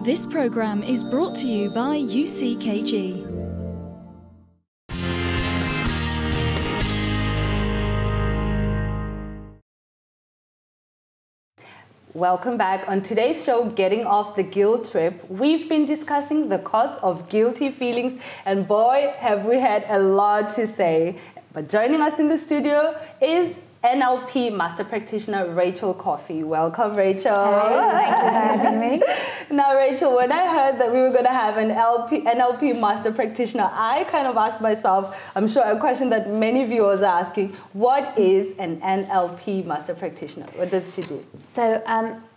This programme is brought to you by UCKG. Welcome back. On today's show, Getting Off the Guilt Trip, we've been discussing the cause of guilty feelings, and boy, have we had a lot to say. But joining us in the studio is NLP Master Practitioner Rachel Coffey. Welcome, Rachel. Hi, thank you for having me. Now, Rachel, when I heard that we were going to have an NLP Master Practitioner, I kind of asked myself, I'm sure a question that many viewers are asking, what is an NLP Master Practitioner? What does she do? So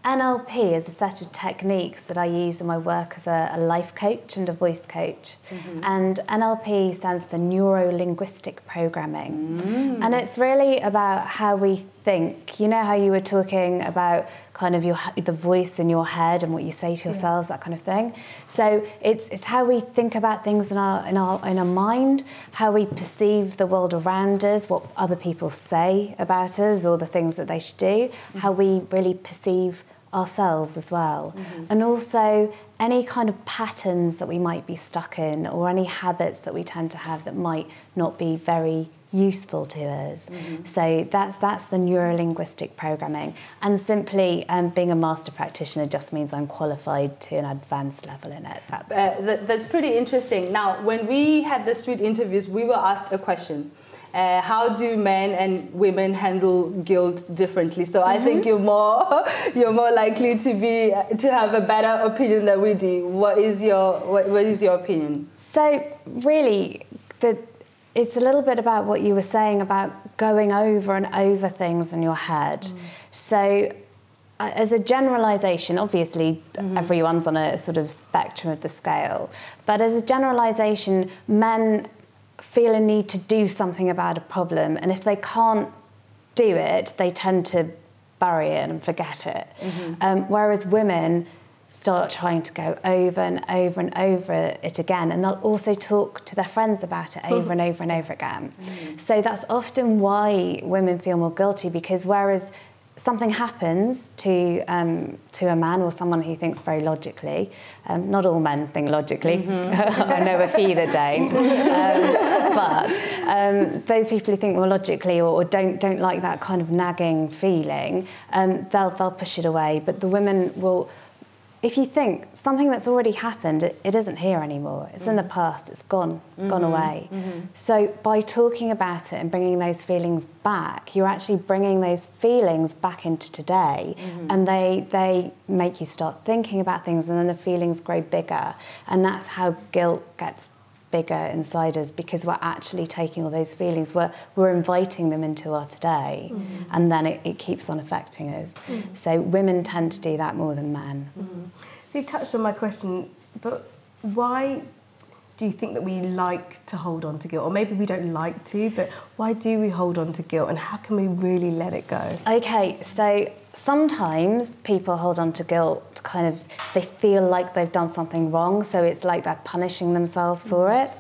NLP is a set of techniques that I use in my work as a life coach and a voice coach. Mm-hmm. And NLP stands for Neuro-Linguistic Programming. Mm. And it's really about how we think. You know how you were talking about kind of the voice in your head and what you say to yourselves, that kind of thing. So it's how we think about things in our mind, how we perceive the world around us, what other people say about us or the things that they should do, how we really perceive ourselves as well. Mm-hmm. And also any kind of patterns that we might be stuck in or any habits that we tend to have that might not be very useful to us. Mm-hmm. So that's the neuro-linguistic programming. And simply being a master practitioner just means I'm qualified to an advanced level in it. That's pretty interesting. Now, when we had the street interviews, we were asked a question. How do men and women handle guilt differently? So I think you're more likely to have a better opinion than we do. What is your opinion? So really, it's a little bit about what you were saying about going over and over things in your head. Mm. So as a generalisation, obviously everyone's on a sort of spectrum of the scale, but as a generalisation, men feel a need to do something about a problem, and if they can't do it, they tend to bury it and forget it. Mm-hmm. Whereas women start trying to go over and over and over it again, and they'll also talk to their friends about it over and over and over again. Mm. So that's often why women feel more guilty, because whereas something happens to a man or someone who thinks very logically, not all men think logically, I know a few that don't, but those people who think more logically or don't like that kind of nagging feeling, they'll push it away. But the women will, if you think something that's already happened, it isn't here anymore. It's in the past. It's gone away. Mm-hmm. So by talking about it and bringing those feelings back, you're actually bringing those feelings back into today, and they make you start thinking about things, and then the feelings grow bigger, and that's how guilt gets bigger inside us, because we're actually taking all those feelings, we're inviting them into our today, and then it keeps on affecting us. So women tend to do that more than men. So you touched on my question, but why do you think that we like to hold on to guilt? Or maybe we don't like to, but why do we hold on to guilt, and how can we really let it go? Okay, so sometimes people hold on to guilt they feel like they've done something wrong, so it's like they're punishing themselves for it.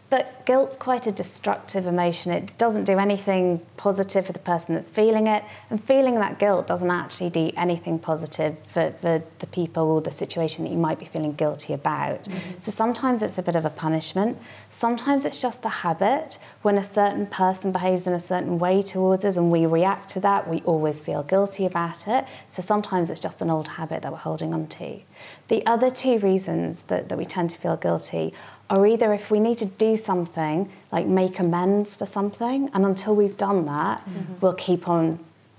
But guilt's quite a destructive emotion. It doesn't do anything positive for the person that's feeling it, and feeling that guilt doesn't actually do anything positive for the people or the situation that you might be feeling guilty about. So sometimes it's a bit of a punishment. Sometimes it's just a habit. When a certain person behaves in a certain way towards us and we react to that, we always feel guilty about it. So sometimes it's just an old habit that we're holding on to. The other two reasons that we tend to feel guilty are either if we need to do something, like make amends for something, and until we've done that, we'll keep on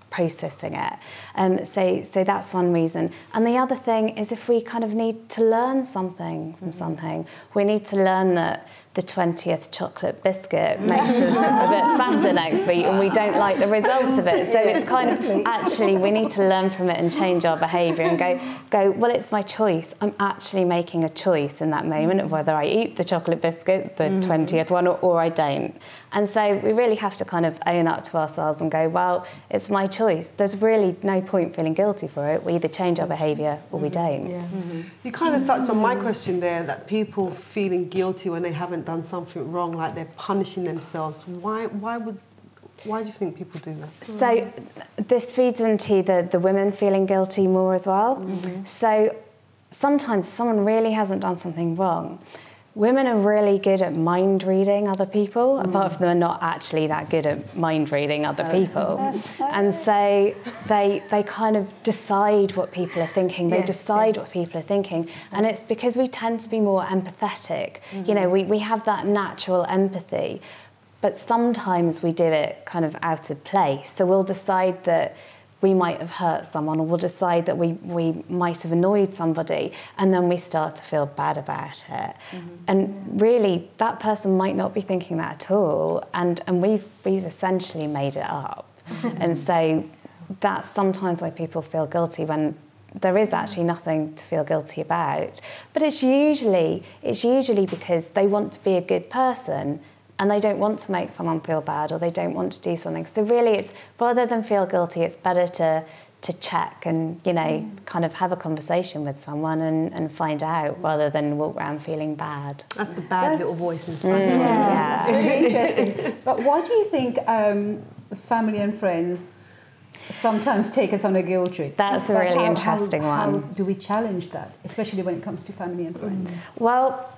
processing it. So that's one reason. And the other thing is if we kind of need to learn something from something. We need to learn that the 20th chocolate biscuit makes us a bit fatter next week, and we don't like the results of it. So it's kind of, actually, we need to learn from it and change our behaviour and go, well, it's my choice. I'm actually making a choice in that moment of whether I eat the chocolate biscuit, the 20th one, or I don't. And so we really have to kind of own up to ourselves and go, well, it's my choice. There's really no point feeling guilty for it. We either change our behaviour or we don't. Yeah. You kind of touched on my question there, that people feeling guilty when they haven't done something wrong, like they're punishing themselves. Why do you think people do that? So this feeds into the women feeling guilty more as well. So sometimes if someone really hasn't done something wrong, women are really good at mind reading other people, apart from them are not actually that good at mind reading other people. And so they kind of decide what people are thinking, they decide what people are thinking, and it's because we tend to be more empathetic. You know, we have that natural empathy, but sometimes we do it kind of out of place. So we'll decide that we might have hurt someone, or we'll decide that we might have annoyed somebody, and then we start to feel bad about it. And really, that person might not be thinking that at all, and we've essentially made it up. And so that's sometimes why people feel guilty when there is actually nothing to feel guilty about. But it's usually because they want to be a good person, and they don't want to make someone feel bad, or they don't want to do something. So really, it's rather than feel guilty, it's better to check and, you know, kind of have a conversation with someone and find out, rather than walk around feeling bad. That's the bad little voice inside. Yeah, that's really interesting. But why do you think family and friends sometimes take us on a guilt trip? That's a really interesting one. How do we challenge that, especially when it comes to family and friends? Well,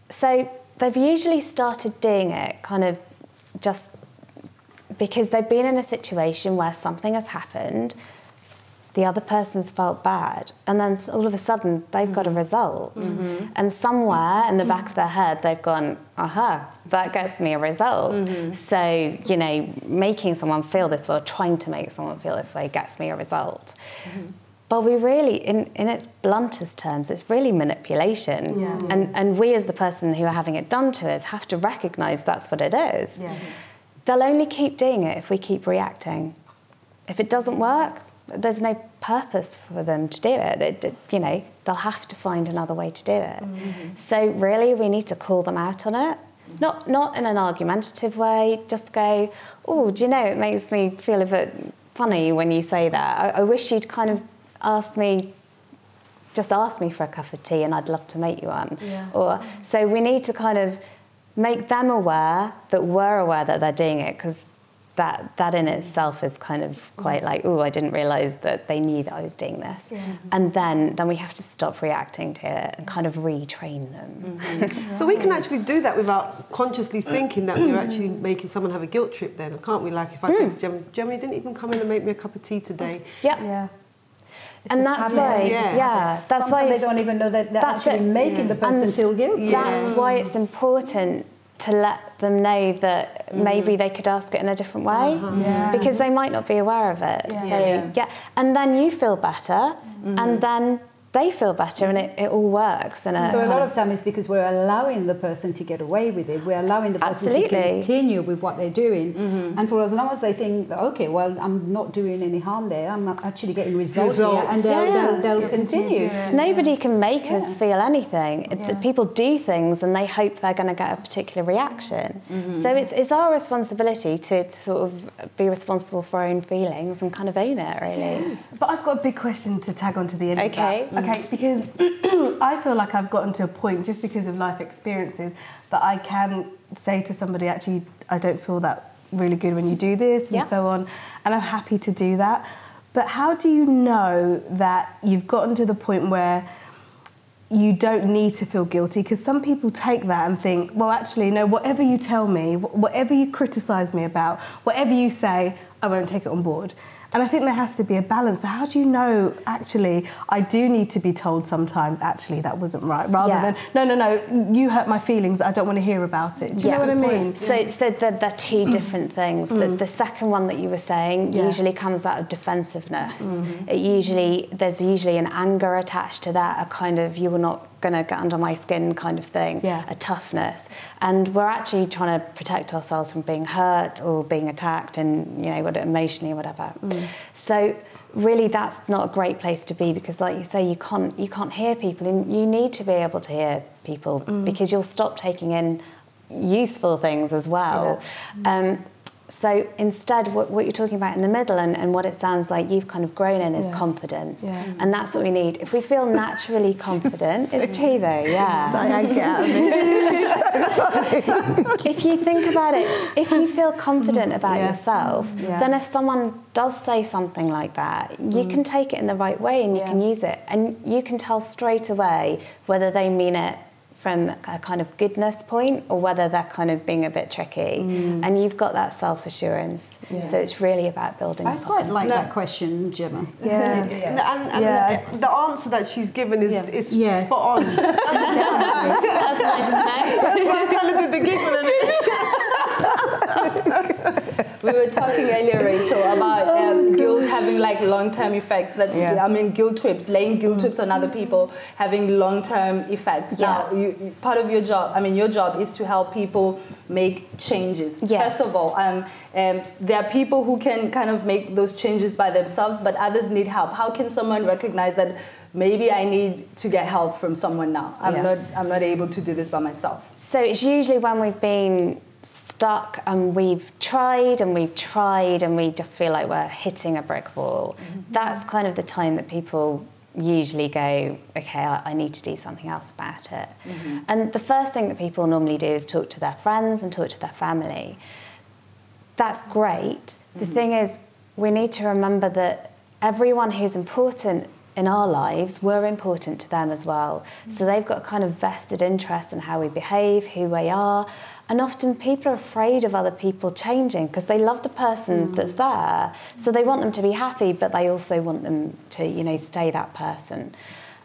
so they've usually started doing it kind of just because they've been in a situation where something has happened, the other person's felt bad, and then all of a sudden they've got a result. And somewhere in the back of their head they've gone, aha, that gets me a result. So, you know, making someone feel this way, or trying to make someone feel this way, gets me a result. But we really, in its bluntest terms, it's really manipulation. And we as the person who are having it done to us have to recognise that's what it is. They'll only keep doing it if we keep reacting. If it doesn't work, there's no purpose for them to do it. You know, they'll have to find another way to do it. So really, we need to call them out on it. Not in an argumentative way, just go, oh, do you know, it makes me feel a bit funny when you say that. I wish you'd kind of ask me for a cup of tea and I'd love to make you one. Or so we need to kind of make them aware that we're aware that they're doing it, because that in itself is kind of quite like, oh, I didn't realise that they knew that I was doing this. And then we have to stop reacting to it and kind of retrain them. So we can actually do that without consciously thinking that we're actually making someone have a guilt trip then, can't we? Like if I say to Gemma, you didn't even come in and make me a cup of tea today. And that's why, that's sometimes why they don't even know that they're actually making the person feel guilty. That's why it's important to let them know that maybe they could ask it in a different way, because they might not be aware of it. And then you feel better, and then they feel better, and it all works. So a lot of time it's because we're allowing the person to get away with it. We're allowing the person to continue with what they're doing. And for as long as they think, okay, well, I'm not doing any harm there, I'm actually getting results here, and they'll continue. Nobody can make us feel anything. People do things and they hope they're going to get a particular reaction. So it's our responsibility to sort of be responsible for our own feelings and kind of own it, really. But I've got a big question to tag on to the end of that. Okay, because I feel like I've gotten to a point, just because of life experiences, that I can say to somebody, actually, I don't feel that really good when you do this, and so on, and I'm happy to do that. But how do you know that you've gotten to the point where you don't need to feel guilty? Because some people take that and think, well, actually, no, whatever you tell me, whatever you criticise me about, whatever you say, I won't take it on board. And I think there has to be a balance. So how do you know, actually, I do need to be told sometimes, actually, that wasn't right, rather than, no, you hurt my feelings, I don't want to hear about it. Do you know what I mean? So they're two different things. The second one that you were saying usually comes out of defensiveness. There's usually an anger attached to that, a kind of, you will not going to get under my skin kind of thing, a toughness. And we're actually trying to protect ourselves from being hurt or being attacked, and, you know, emotionally or whatever. So really that's not a great place to be, because like you say, you can't hear people, and you need to be able to hear people because you'll stop taking in useful things as well. So instead, what you're talking about in the middle and what it sounds like you've kind of grown in is confidence. Yeah. And that's what we need. If we feel naturally confident, it's true though, yeah. Diane, get out of it. If you think about it, if you feel confident about yourself, then if someone does say something like that, you can take it in the right way and you can use it. And you can tell straight away whether they mean it from a kind of goodness point or whether they're kind of being a bit tricky. And you've got that self-assurance. So it's really about building I quite like that question, Gemma. And the answer that she's given is spot on. That's nice to know. That's why I kind of did the giggle. We were talking earlier, Rachel, about guilt having like long-term effects. That I mean, guilt trips, laying guilt trips on other people, having long-term effects. Now, part of your job, I mean, your job is to help people make changes. First of all, there are people who can kind of make those changes by themselves, but others need help. How can someone recognize that maybe I need to get help from someone now? I'm not able to do this by myself. So it's usually when we've been stuck and we've tried and we've tried and we just feel like we're hitting a brick wall. That's kind of the time that people usually go, okay, I need to do something else about it. And the first thing that people normally do is talk to their friends and talk to their family. That's great. The thing is, we need to remember that everyone who's important in our lives, we're important to them as well. So they've got a kind of vested interest in how we behave, who we are. And often people are afraid of other people changing because they love the person that's there. So they want them to be happy, but they also want them to, you know, stay that person.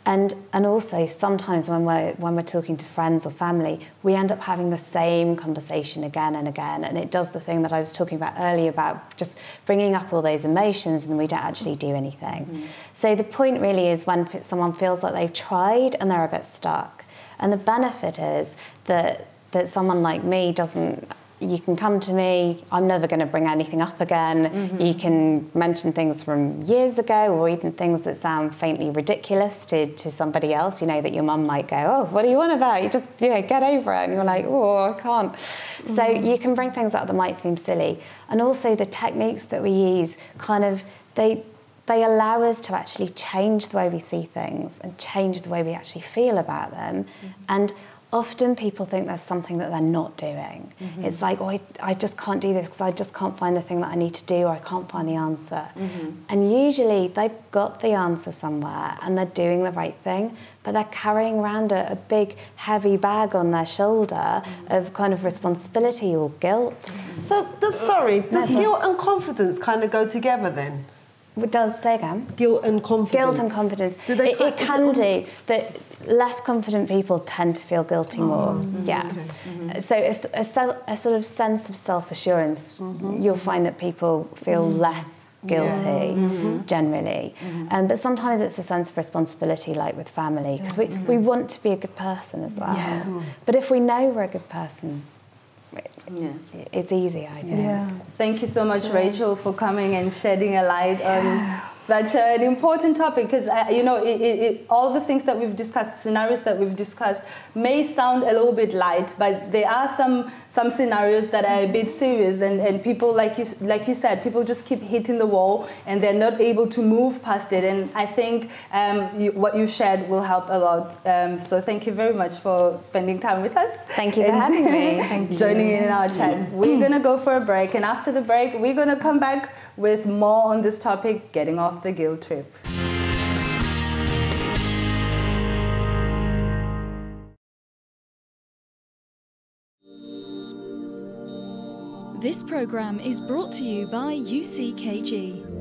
And also sometimes when we're talking to friends or family, we end up having the same conversation again and again. And it does the thing that I was talking about earlier about just bringing up all those emotions and we don't actually do anything. So the point really is when someone feels like they've tried and they're a bit stuck. And the benefit is that someone like me you can come to me, I'm never going to bring anything up again. You can mention things from years ago or even things that sound faintly ridiculous to somebody else, you know, that your mum might go, oh, what do you want about? You just, you know, get over it. And you're like, oh, I can't. So you can bring things up that might seem silly. And also the techniques that we use kind of, they allow us to actually change the way we see things and change the way we actually feel about them. And often people think there's something that they're not doing. It's like, oh, I just can't do this because I just can't find the thing that I need to do or I can't find the answer. And usually they've got the answer somewhere and they're doing the right thing, but they're carrying around a big heavy bag on their shoulder of kind of responsibility or guilt. So, does guilt and confidence kind of go together then? It does, say again. Guilt and confidence. Guilt and confidence. It can do. That less confident people tend to feel guilty more. So it's a sort of sense of self-assurance. You'll find that people feel less guilty generally. But sometimes it's a sense of responsibility, like with family, because we want to be a good person as well. But if we know we're a good person, it's easy, I think. Thank you so much, Rachel, for coming and shedding a light on such an important topic. Because you know, all the things that we've discussed, scenarios that we've discussed, may sound a little bit light, but there are some scenarios that are a bit serious, and people, like you said, people just keep hitting the wall and they're not able to move past it. And I think what you shared will help a lot. So thank you very much for spending time with us. Thank you for having me. Thank you. Joining in our chat. We're going to go for a break, and after the break, we're going to come back with more on this topic, getting off the guilt trip. This program is brought to you by UCKG.